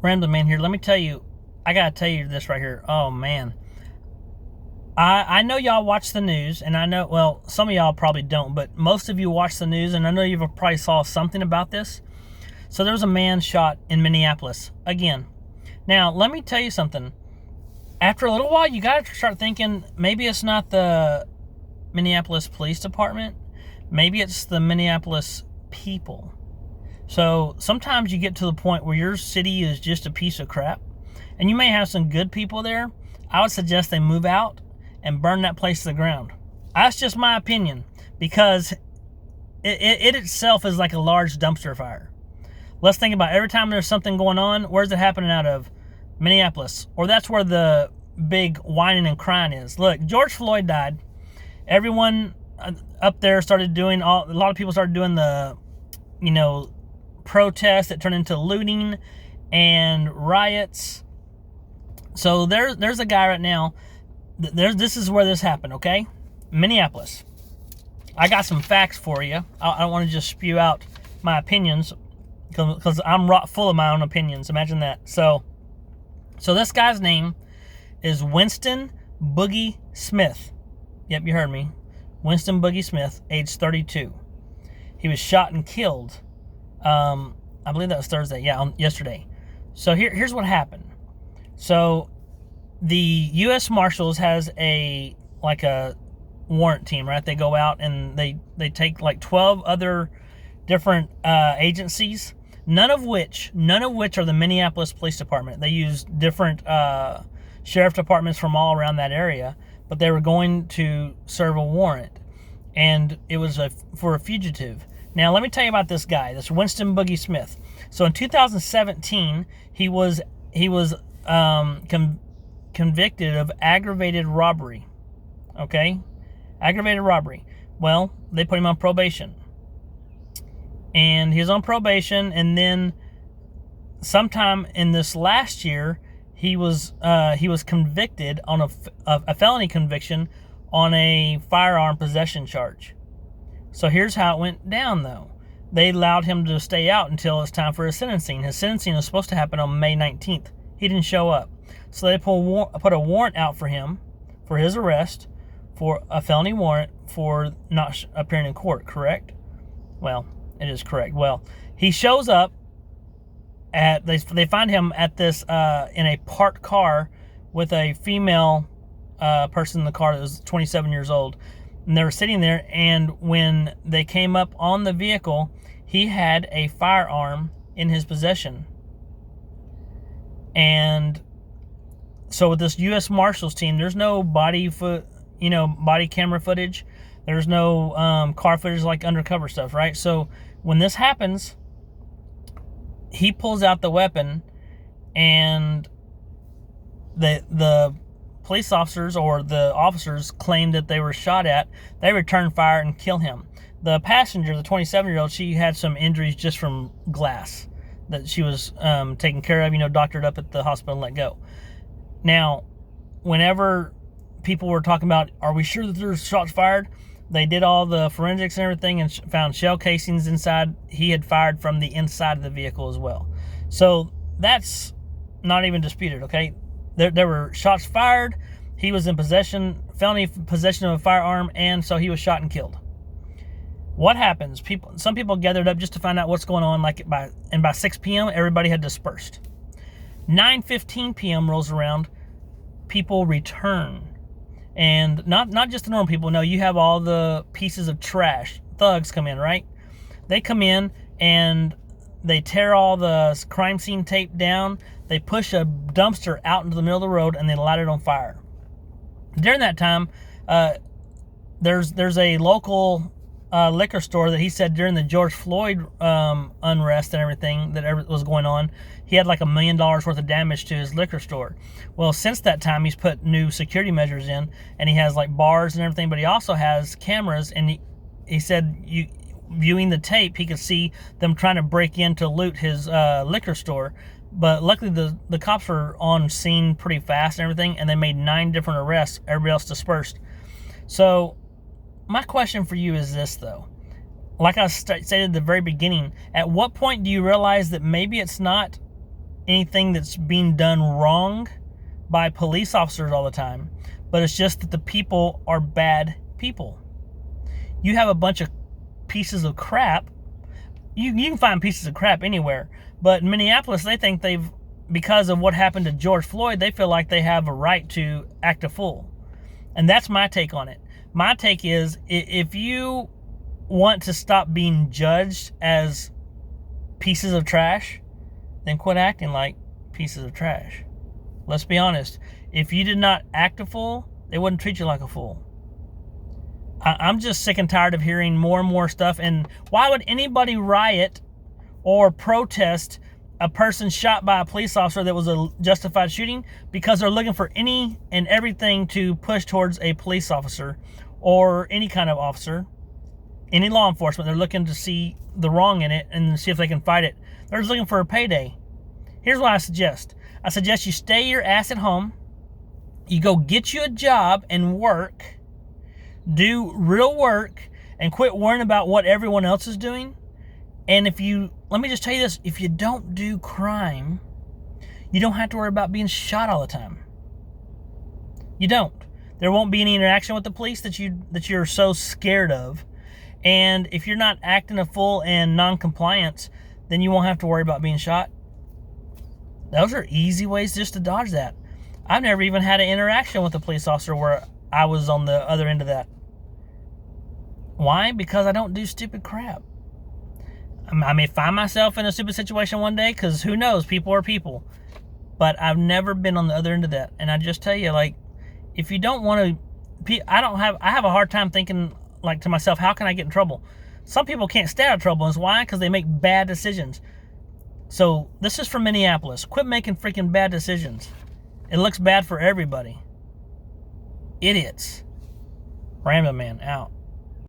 Ramblin man here. Let me tell you, I gotta tell you this right here. Oh man, I know y'all watch the news, and I know, well, some of y'all probably don't, but most of you watch the news, and I know you've probably saw something about this. So there was a man shot in Minneapolis again. Now let me tell you something. After a little while, you gotta start thinking maybe it's not the Minneapolis Police Department, maybe it's the Minneapolis people. So sometimes you get to the point where your city is just a piece of crap, and you may have some good people there. I would suggest they move out and burn that place to the ground. That's just my opinion, because it itself is like a large dumpster fire. Let's think about it. Every time there's something going on, where's it happening out of? Minneapolis. Or that's where the big whining and crying is. Look, George Floyd died. Everyone up there started doing, a lot of people started doing the, protests that turned into looting and riots. So there's a guy right now. This is where this happened, okay? Minneapolis. I got some facts for you. I don't want to just spew out my opinions, because I'm full of my own opinions. Imagine that. So this guy's name is Winston Boogie Smith. Yep, you heard me. Winston Boogie Smith, age 32. He was shot and killed. I believe that was Thursday. Yeah, yesterday. So here's what happened. So the U.S. Marshals has a warrant team, right? They go out and they take like 12 other different agencies, none of which are the Minneapolis Police Department. They use different sheriff departments from all around that area, but they were going to serve a warrant, and it was for a fugitive. Now, let me tell you about this guy, this Winston Boogie Smith. So in 2017, he was convicted of aggravated robbery. Okay? Aggravated robbery. Well, they put him on probation. And he was on probation, and then sometime in this last year, he was convicted on a felony conviction on a firearm possession charge. So here's how it went down, though. They allowed him to stay out until it's time for his sentencing. His sentencing was supposed to happen on May 19th. He didn't show up. So they put a warrant out for him, for his arrest, for a felony warrant for not appearing in court, correct? Well, it is correct. Well, he shows up they find him at this in a parked car with a female person in the car that was 27 years old. And they were sitting there, and when they came up on the vehicle, he had a firearm in his possession. And so with this U.S. Marshals team, there's no body camera footage. There's no car footage like undercover stuff, right? So when this happens, he pulls out the weapon, and the police officers, or the officers, claimed that they were shot at. They return fire and kill him. The passenger, the 27-year-old, she had some injuries just from glass that she was taken care of, doctored up at the hospital and let go. Now, whenever people were talking about, are we sure that there's shots fired? They did all the forensics and everything and found shell casings inside. He had fired from the inside of the vehicle as well. So that's not even disputed, okay? There were shots fired. He was in felony possession of a firearm, and so he was shot and killed. What happens? Some people gathered up just to find out what's going on. By 6 p.m., everybody had dispersed. 9:15 p.m. rolls around. People return, and not just the normal people. No, you have all the pieces of trash. Thugs come in, right? They come in and they tear all the crime scene tape down. They push a dumpster out into the middle of the road, and they light it on fire. During that time, there's a local liquor store that he said during the George Floyd unrest and everything that was going on, he had like $1 million worth of damage to his liquor store. Well, since that time, he's put new security measures in, and he has like bars and everything, but he also has cameras, and he said viewing the tape, he could see them trying to break in to loot his liquor store. But luckily, the cops were on scene pretty fast and everything, and they made 9 different arrests. Everybody else dispersed. So my question for you is this, though. Like I stated at the very beginning, at what point do you realize that maybe it's not anything that's being done wrong by police officers all the time, but it's just that the people are bad people. You have a bunch of pieces of crap. You can find pieces of crap anywhere, but in Minneapolis, they think because of what happened to George Floyd, they feel like they have a right to act a fool. And that's my take on it. My take is, if you want to stop being judged as pieces of trash, then quit acting like pieces of trash. Let's be honest. If you did not act a fool, they wouldn't treat you like a fool. I'm just sick and tired of hearing more and more stuff. And why would anybody riot or protest a person shot by a police officer that was a justified shooting? Because they're looking for any and everything to push towards a police officer or any kind of officer, any law enforcement. They're looking to see the wrong in it and see if they can fight it. They're just looking for a payday. Here's what I suggest. I suggest you stay your ass at home. You go get you a job and work. Do real work and quit worrying about what everyone else is doing. And let me just tell you this, if you don't do crime, you don't have to worry about being shot all the time. You don't. There won't be any interaction with the police that you're so scared of. And if you're not acting a fool and non-compliance, then you won't have to worry about being shot. Those are easy ways just to dodge that. I've never even had an interaction with a police officer where I was on the other end of that. Why? Because I don't do stupid crap. I may find myself in a stupid situation one day, because who knows, people are people. But I've never been on the other end of that. And I just tell you, like, if you don't want to, I have a hard time thinking, like, to myself, how can I get in trouble? Some people can't stay out of trouble. And it's why? Because they make bad decisions. So this is from Minneapolis. Quit making freaking bad decisions. It looks bad for everybody. Idiots. Ramblin' Man out.